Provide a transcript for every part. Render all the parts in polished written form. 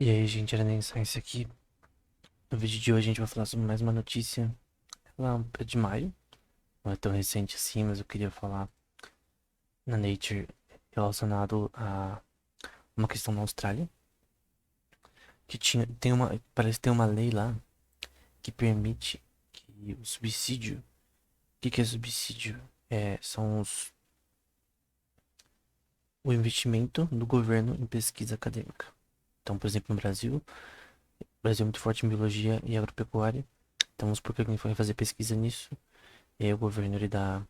E aí, gente, era nem Science aqui. No vídeo de hoje a gente vai falar sobre mais uma notícia. Ela é de maio, não é tão recente assim, mas eu queria falar na Nature relacionado a uma questão na Austrália. Parece que tem uma lei lá que permite que o subsídio. O que é subsídio? São o investimento do governo em pesquisa acadêmica. Então, por exemplo, no Brasil, o Brasil é muito forte em biologia e agropecuária. Então, vamos supor que alguém for fazer pesquisa nisso. E aí o governo ele dá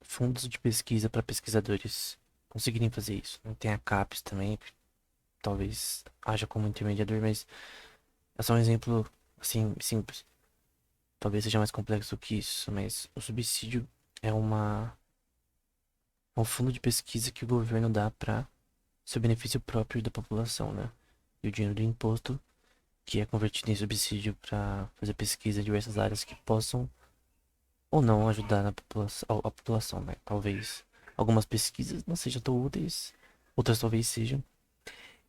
fundos de pesquisa para pesquisadores conseguirem fazer isso. Não tem a CAPES também, que talvez haja como intermediador, mas é só um exemplo assim simples. Talvez seja mais complexo que isso, mas o subsídio é um fundo de pesquisa que o governo dá para seu benefício próprio da população, né? E o dinheiro do imposto que é convertido em subsídio para fazer pesquisa em diversas áreas que possam ou não ajudar na população, a população, né? Talvez algumas pesquisas não sejam tão úteis, outras talvez sejam.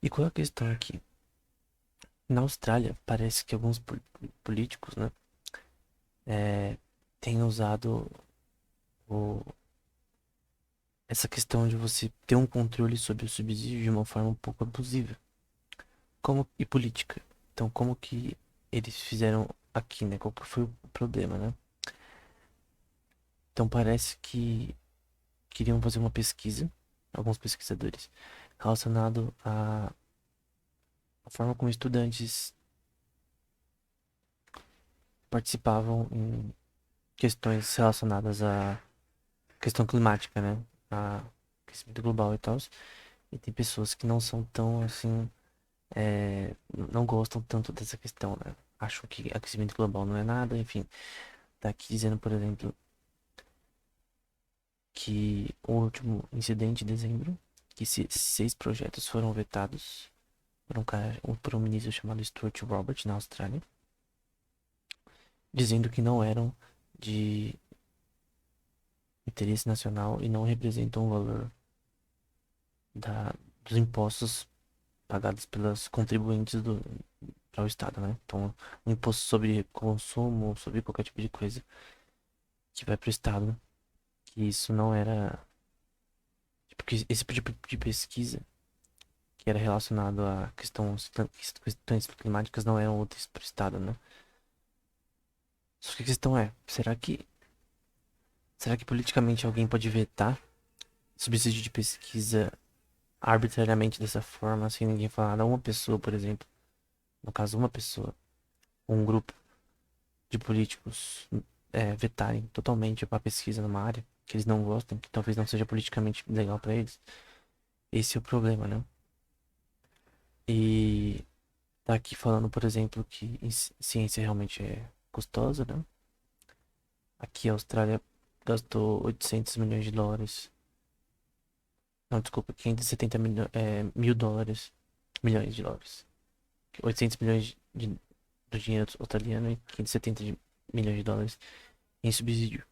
E qual é a questão aqui? Na Austrália, parece que alguns políticos, né, têm usado o- essa questão de você ter um controle sobre o subsídio de uma forma um pouco abusiva. E política. Então, como que eles fizeram aqui, né? Qual que foi o problema, né? Então, parece que queriam fazer uma pesquisa, alguns pesquisadores, relacionado a forma como estudantes participavam em questões relacionadas à questão climática, né? A aquecimento global e tal. E tem pessoas que não são tão assim, não gostam tanto dessa questão, né? Acham que aquecimento global não é nada, enfim. Tá aqui dizendo, por exemplo, que o último incidente de dezembro, que 6 projetos foram vetados por um ministro chamado Stuart Roberts na Austrália, dizendo que não eram de interesse nacional e não representam o valor dos impostos pagados pelas contribuintes para o Estado, né? Então, o imposto sobre consumo, sobre qualquer tipo de coisa que vai para o Estado, que isso não era. Porque esse tipo de pesquisa que era relacionado a questões climáticas não eram úteis para o Estado, né? Só que a questão é, será que politicamente alguém pode vetar subsídio de pesquisa arbitrariamente dessa forma, sem ninguém falar nada? Uma pessoa, por exemplo, no caso, uma pessoa, ou um grupo de políticos vetarem totalmente a pesquisa numa área que eles não gostam, que talvez não seja politicamente legal para eles. Esse é o problema, né? E tá aqui falando, por exemplo, que ciência realmente é custosa, né? Aqui a Austrália gastou 800 milhões de dólares. Não, desculpa, 570 mil dólares. Milhões de dólares. 800 milhões do dinheiro australiano e 570 milhões de dólares em subsídio.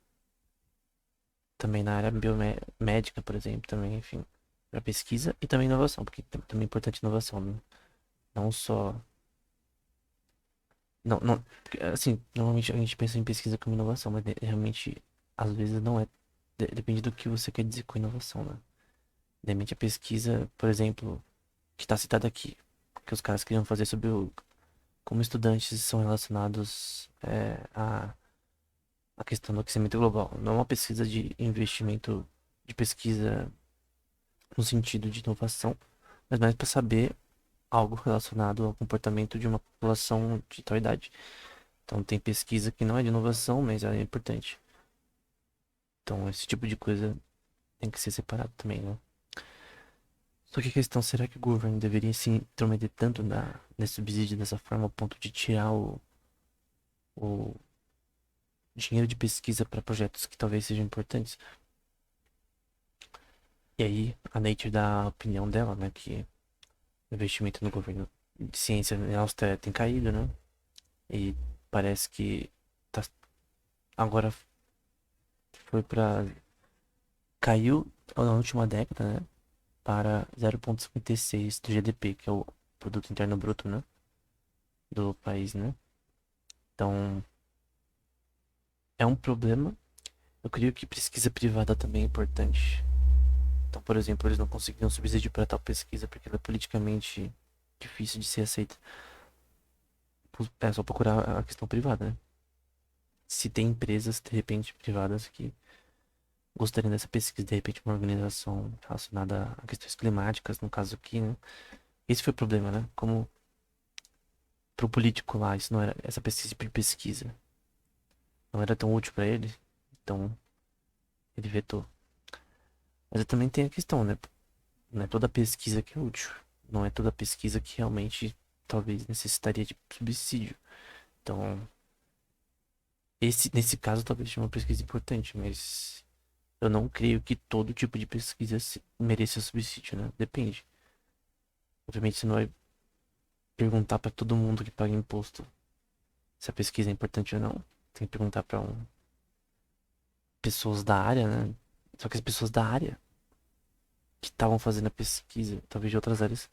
Também na área biomédica, por exemplo, também, enfim, para pesquisa e também inovação, porque também é importante inovação, né? Não só. Não, não, porque, assim, normalmente a gente pensa em pesquisa como inovação, mas realmente, às vezes, não é. Depende do que você quer dizer com inovação, né? Realmente a pesquisa, por exemplo, que está citada aqui, que os caras queriam fazer sobre como estudantes são relacionados à questão do aquecimento global. Não é uma pesquisa de investimento de pesquisa no sentido de inovação, mas mais para saber algo relacionado ao comportamento de uma população de tal idade. Então tem pesquisa que não é de inovação, mas ela é importante. Então esse tipo de coisa tem que ser separado também, né? Só que a questão, será que o governo deveria se intrometer tanto nesse subsídio dessa forma, ao ponto de tirar o dinheiro de pesquisa para projetos que talvez sejam importantes? E aí a Nature dá a opinião dela, né? Que o investimento no governo de ciência na Austrália tem caído, né? E parece que tá, agora foi para caiu na última década, né, para 0,56 do GDP, que é produto interno bruto, né? Do país, né? Então, é um problema. Eu creio que pesquisa privada também é importante. Então, por exemplo, eles não conseguiram subsídio para tal pesquisa porque ela é politicamente difícil de ser aceita. É só procurar a questão privada, né? Se tem empresas, de repente, privadas que gostariam dessa pesquisa, de repente, uma organização relacionada a questões climáticas, no caso aqui, né? Esse foi o problema, né? Como pro político lá, isso não era, essa pesquisa não era tão útil para ele, então ele vetou. Mas também tem a questão, né? Não é toda pesquisa que é útil. Não é toda pesquisa que realmente talvez necessitaria de subsídio. Então, nesse caso, talvez seja uma pesquisa importante, mas eu não creio que todo tipo de pesquisa mereça subsídio, né? Depende. Obviamente, você não vai perguntar para todo mundo que paga imposto se a pesquisa é importante ou não. Tem que perguntar para pessoas da área, né? Só que as pessoas da área que estavam fazendo a pesquisa, talvez de outras áreas,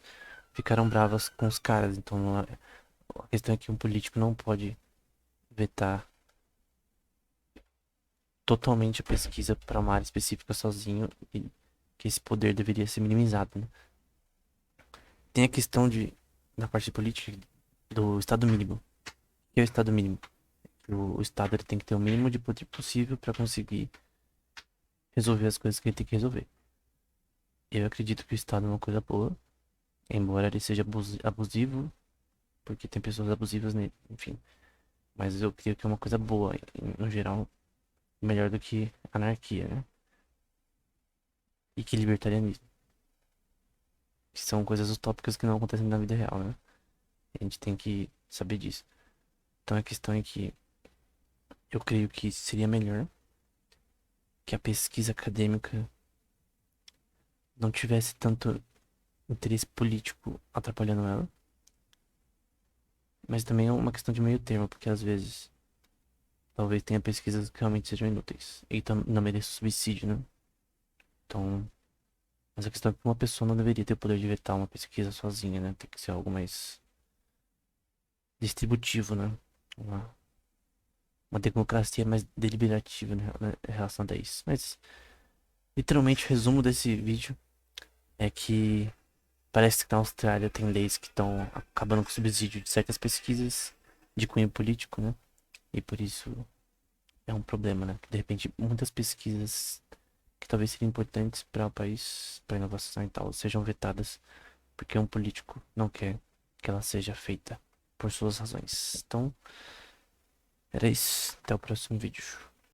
ficaram bravas com os caras. Então, a questão é que um político não pode vetar totalmente a pesquisa para uma área específica sozinho e que esse poder deveria ser minimizado, né? Tem a questão da parte política do Estado mínimo. O que é o Estado mínimo? O Estado ele tem que ter o mínimo de poder possível para conseguir resolver as coisas que ele tem que resolver. Eu acredito que o Estado é uma coisa boa, embora ele seja abusivo, porque tem pessoas abusivas nele, enfim. Mas eu creio que é uma coisa boa, no geral, melhor do que anarquia, né? E que libertarianismo. Que são coisas utópicas que não acontecem na vida real, né? A gente tem que saber disso. Então a questão é que eu creio que seria melhor que a pesquisa acadêmica não tivesse tanto interesse político atrapalhando ela. Mas também é uma questão de meio termo, porque às vezes talvez tenha pesquisas que realmente sejam inúteis. E não mereça subsídio, né? Então, mas a questão é que uma pessoa não deveria ter o poder de vetar uma pesquisa sozinha, né? Tem que ser algo mais distributivo, né? Uma, uma democracia mais deliberativa, né, em relação a isso. Mas, literalmente, o resumo desse vídeo é que parece que na Austrália tem leis que estão acabando com o subsídio de certas pesquisas de cunho político, né? E por isso é um problema, né? Que de repente muitas pesquisas que talvez seriam importantes para o país, para inovação e tal, sejam vetadas porque um político não quer que ela seja feita por suas razões. Então, era isso. Até o próximo vídeo.